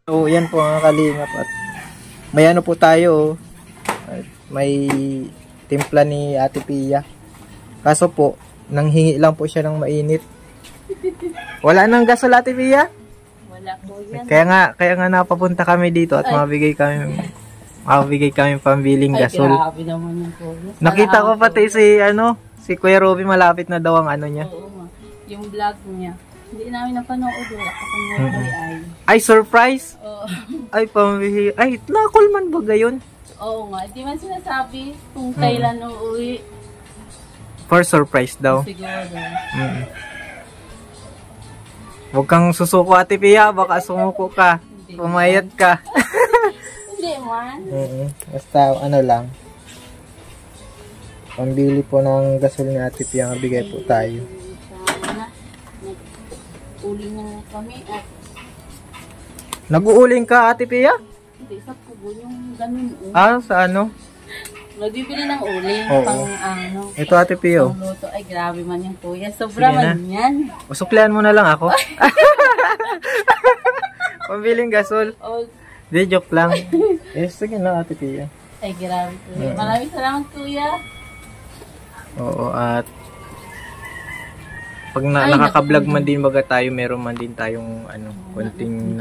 So, yan po mga kalingap at may ano po tayo, at may timpla ni Ate Pia. Kaso po, nanghingi lang po siya ng mainit. Wala nang gasol, Ate Pia? Wala po yan. Kaya nga napapunta kami dito at mabigay kami pambiling gasol. Ay, grabe naman yung po. Nakita ko pati si Kuya Robby malapit na daw ang ano niya. Oo, yung vlog niya. Hindi namin napanood, wala ka pang Ay, surprise? Oo. Ay, pambihi. Ay, nakul man ba gayon? Oo nga, di man sinasabi kung kailan uuwi. For surprise daw. Siguro. Huwag kang susuko, Ate Pia, baka sumuko ka. Pumayat ka. Hindi man. Basta ano lang. Pambili po ng gasol ni Ate Pia, bigay po tayo. Uling na kami at Nag-uuling ka, Ate Pia? hindi sa kubo yung ganun. Sa ano? Nagbibili ng uling pang ano. Ito, Ate Pia. Pang luto. Ay, grabe man yung kuya. Sobra man yan. Usuklian mo na lang ako. Pambiling gasol. Oh. Di, joke lang. Sige na, Ate Pia. Ay, grabe kuya. Maraming salamat kuya. Oo, at pag nakaka-vlog man din baga tayo, meron man din tayong konting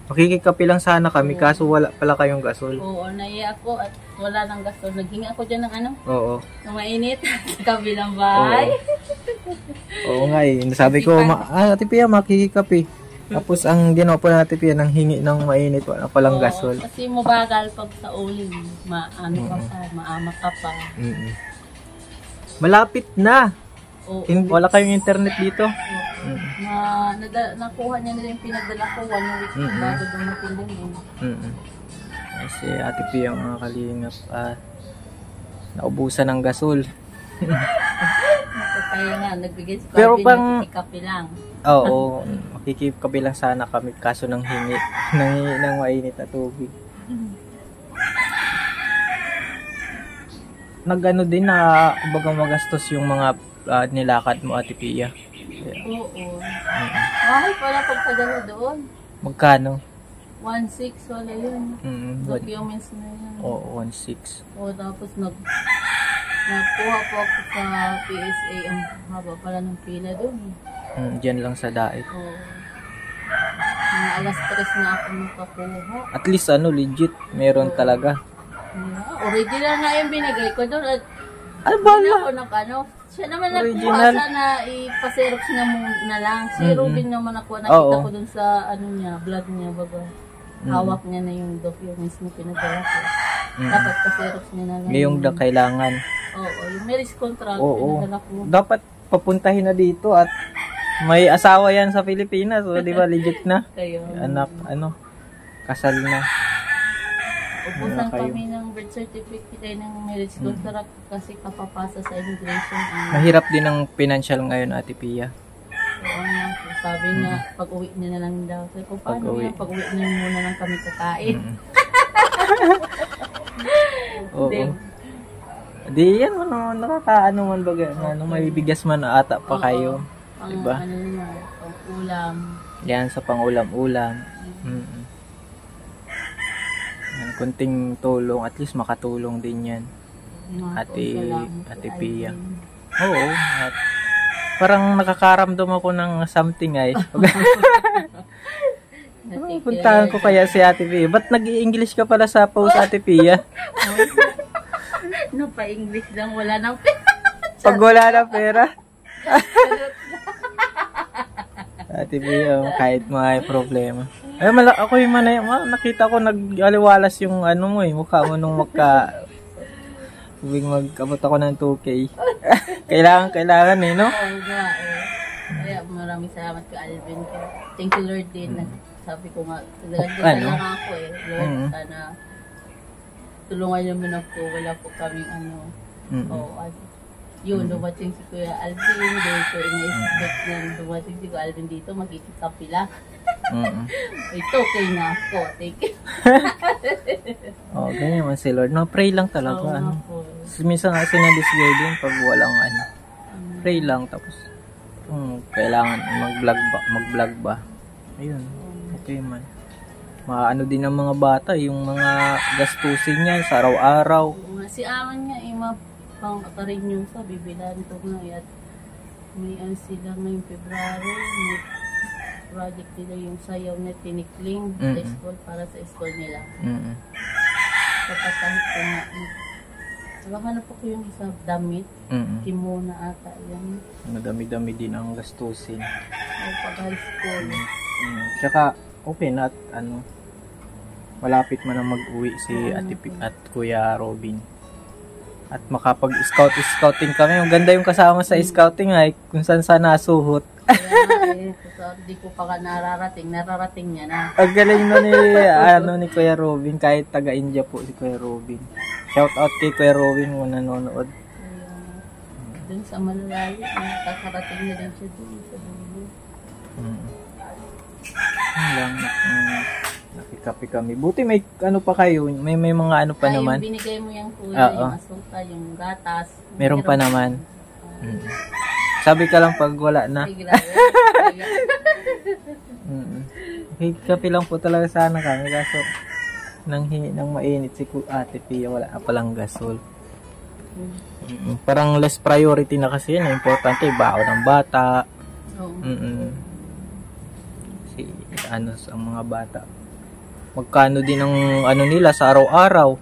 makikikapi lang sana kami, kaso wala pala kayong gasol. Oo, naiya ako at wala nang gasol. Naghingi ako dyan ng ng mainit sa kabilang bahay. Oo nga eh. Sabi ko, Ate Pia, makikikapi. Tapos ang ginawa po na Ate Pia, nang hingi ng mainit, wala palang gasol. Kasi mabagal pag sa uling, maama ka pa. Malapit na. Wala kayong internet dito? Nakuha niya na yung pinagdala ko 1 week bago dumating din. Kasi Ate Pia, mga kalingap, naubusan ng gasol. Kaya nga, nagbigay si Pero Calvin ng kape lang. Oo, makikikapi lang sana kami, kaso nang hingi ng mainit na tubig. Nag-ano din na baga magastos yung mga nilakad mo, Ate Pia. Oo. Mahal pala pagpadala doon. Magkano? 1.6 wala yun. Documents na yun. Oo, 1.6. Oo, tapos nagkuha po ako sa PSA. Ang haba pala ng pila doon. Diyan lang sa daet. Oo. Mga alas 3 na ako nakakuha. At least legit. Meron talaga. Original nga yung binigay ko doon. At bala? Siya naman nagkuha sana ipa-xerox niya muna lang. Si Ruben naman nakuha. Nakita ko dun sa vlog niya. Baga, hawak niya na yung documents na pinadala ko. Dapat pa-xerox niya na lang. Ngayong kailangan. Oo, yung marriage contract pinadala ko. Dapat papuntahin na dito at may asawa yan sa Pilipinas. So, di ba legit na? Anak, kasal na. Ubusan kami ng birth certificate ay ng marriage contract kasi kapapasa sa immigration. Mahirap din ang financial ngayon, Ate Pia. Oo nga. Sabi niya, pag-uwi niya na lang daw. Sabi ko, paano yan? Pag-uwi niya muna lang kami kakain. Oo. Di yan, nakakaano man baga, may bigas man ata pa kayo. Diba? Pang-ulam. Yan, sa pang-ulam-ulam. Kunting tulong, at least makatulong din yan. Ate Pia. Oo. At parang nakakaramdam ako ng something ay. Puntahan ko kaya si Ate Pia. Ba't nag-i-English ka pala sa post, Ate Pia? Pa-English lang, wala nang pera. Pag wala na pera. Ate Pia, kahit may problema. Ay, ako yung nakita ko nag-aliwalas yung mukha mo nung mag-abot ako ng 2K. kailangan no? Oo nga Kaya maraming salamat kay Alvin. Thank you Lord din. Sabi ko nga, talagang lang ako Lord, sana tulungan niyo mo na po. Wala po kaming yun, dumating si Kuya Alvin. Dahil ko ina-expect na dumating si Kuya Alvin dito, magkikikapi lang. Ito, okay na ako. Thank you. Ganyan man si Lord. Pray lang talaga. Minsan nga sinadisgay din pag walang pray lang. Tapos, kailangan mag-vlog ba? Ayun. Okay man. Maano din ng mga bata, yung mga gastusin niyan sa araw-araw. Si Aman nga, pang rin yung sa bibilan ko nga. At may sila ngayong February, may project nila yung sayaw na tinikling sa school para sa school nila. Kapatahit ko nga. Hanap po ko yung isang damit. Kimona ata yan. Madami-dami din ang gastusin. O pag-high school. Tsaka, okay na at malapit man na mag-uwi si Ate at Kuya Robin. At makapag-scouting kami. Ang ganda yung kasama sa scouting ay kung saan nasuhot. Kaya hindi ko pa nararating niya na. Ang galing na ni Kuya Robin, kahit taga-India po si Kuya Robin. Shout out kay Kuya Robin kung nanonood. Dun sa Malalali, kakarating na din siya dun sa dulo. Nakikapi kami. Buti may pa kayo, may mga pa naman. Yung binigay mo yung kuya, yung asuka, yung gatas. Meron pa naman. Sabi ka lang pag wala na. Kapi lang po talaga sana kami, kaso nang hingi ng mainit si Ate Pia, wala na palang gasol. Parang less priority na kasi yan. Importante, baon ng bata. Kasi ang mga bata. Magkano din ang nila sa araw-araw.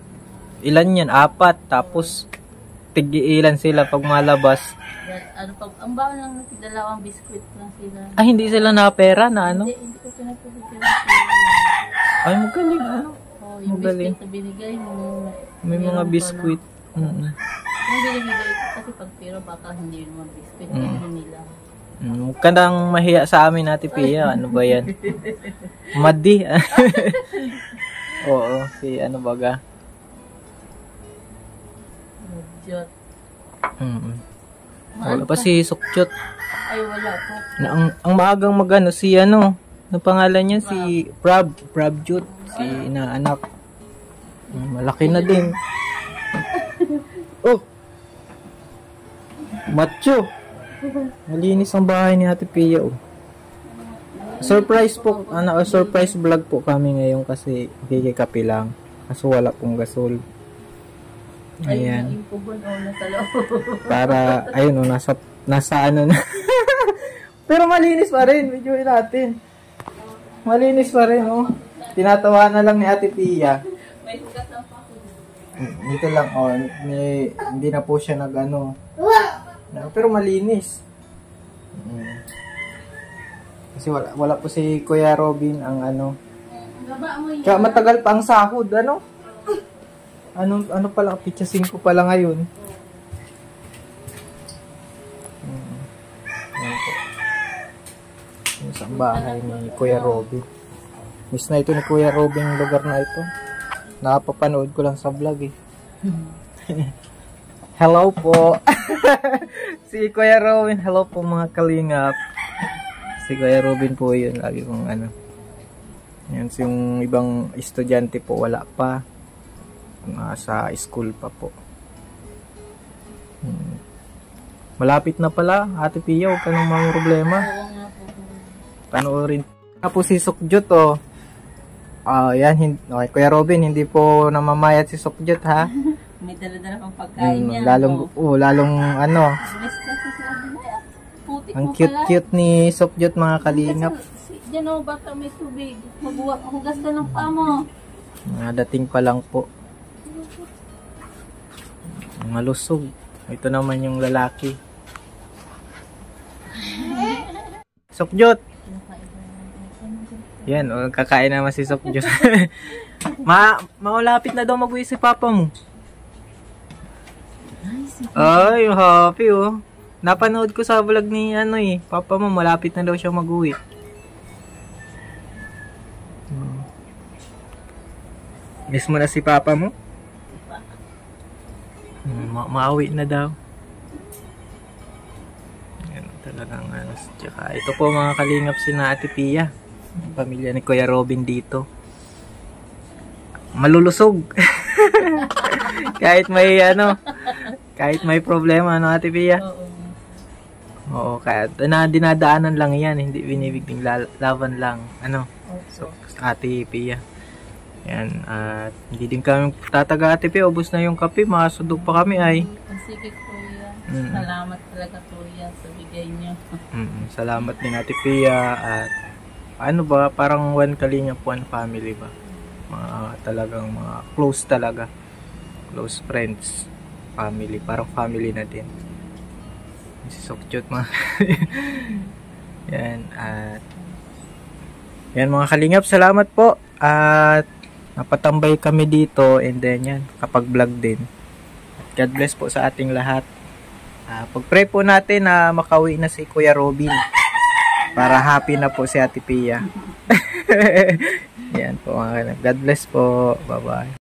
Ilan yan? 4. Tapos, tig-ilan sila pag malabas. Ang baon lang natin, 2 biskuit lang sila. Hindi sila na pera na Hindi ko pinapabigyan. Ay, magaling Yung biskuit na binigay mo. May mga biskuit. Yung binibigay ko kasi pag pero baka hindi yung mga biskuit. Hindi nila. Huwag ka nang mahiya sa amin, Ate Pia. Ano ba yan? Madi. Oo, si ano baga. Sukjot. Wala pa si Sukjot. Ay, wala po. Ang maagang magano si ano pangalan niya si Prabjot. Si inaanak. Malaki na din. Oh! Macho! Malinis ang bahay ni Ate Pia. Surprise po, surprise vlog po kami ngayon kasi kikikapi lang. Kaso wala pong gasol. Ayan. Para, ayun nasa ano na. Pero malinis pa rin, videoin natin. Malinis pa rin, Tinatawa na lang ni Ate Pia. May hugas ang pako. Dito lang, hindi na po siya pero malinis. Kasi wala po si Kuya Robin ang Kaya matagal pa ang sahod, Ano pala, pitsa 5 pala ngayon. Sa bahay ni Kuya Robin. Miss na ito ni Kuya Robin yung lugar na ito. Nakapapanood ko lang sa vlog Hello po. Si Kuya Robin. Hello po mga kalingap. Si Kuya Robin po yun. Lagi kong Yan, yung ibang estudyante po wala pa. Sa school pa po. Malapit na pala. Ate Pia, huwag ka nang mga problema. Panoorin. Tapos si Sukjot yan. Okay, Kuya Robin, hindi po namamayat si Sukjot ha. May dala-dala pang pagkain niya. Lalong ang cute-cute ni Sukjot mga kalingap. Diyan baka may tubig. Hugas ka ng paa mo. Dating pa lang po. Malusog. Ito naman yung lalaki. Sukjot. Yan, kakain naman si Sukjot. Maulapit na daw mag-uwi si papa mo. Ay, happy Napanood ko sa vlog ni papa mo, malapit na daw siya mag-uwi. Miss mo na si papa mo? Maawi na daw. Yan talagang Tsaka ito po mga kalingap si Ate Pia. Pamilya ni Kuya Robin dito. Malulusog. Kahit may problema, Ate Pia? Oo, kaya dinadaanan lang yan, hindi binibigting laban lang. So, Ate Pia. Yan, at hindi din kami tataga Ate Pia, ubos na yung kape, masudog pa kami ay. Sige kuya, salamat talaga kuya sa bigay niyo. Salamat din Ate Pia at ano ba, parang one Kalingap, one family ba? Mga talagang mga close talaga. Close friends, family, parang family na din. Si Sokchot mga. Yan, at yan mga Kalingap, salamat po at napatambay kami dito and then yan, kapag vlog din. God bless po sa ating lahat. Pag-pray po natin na makauwi na si Kuya Robin para happy na po si Ate Pia. Yan po mga Kalingap. God bless po. Bye-bye.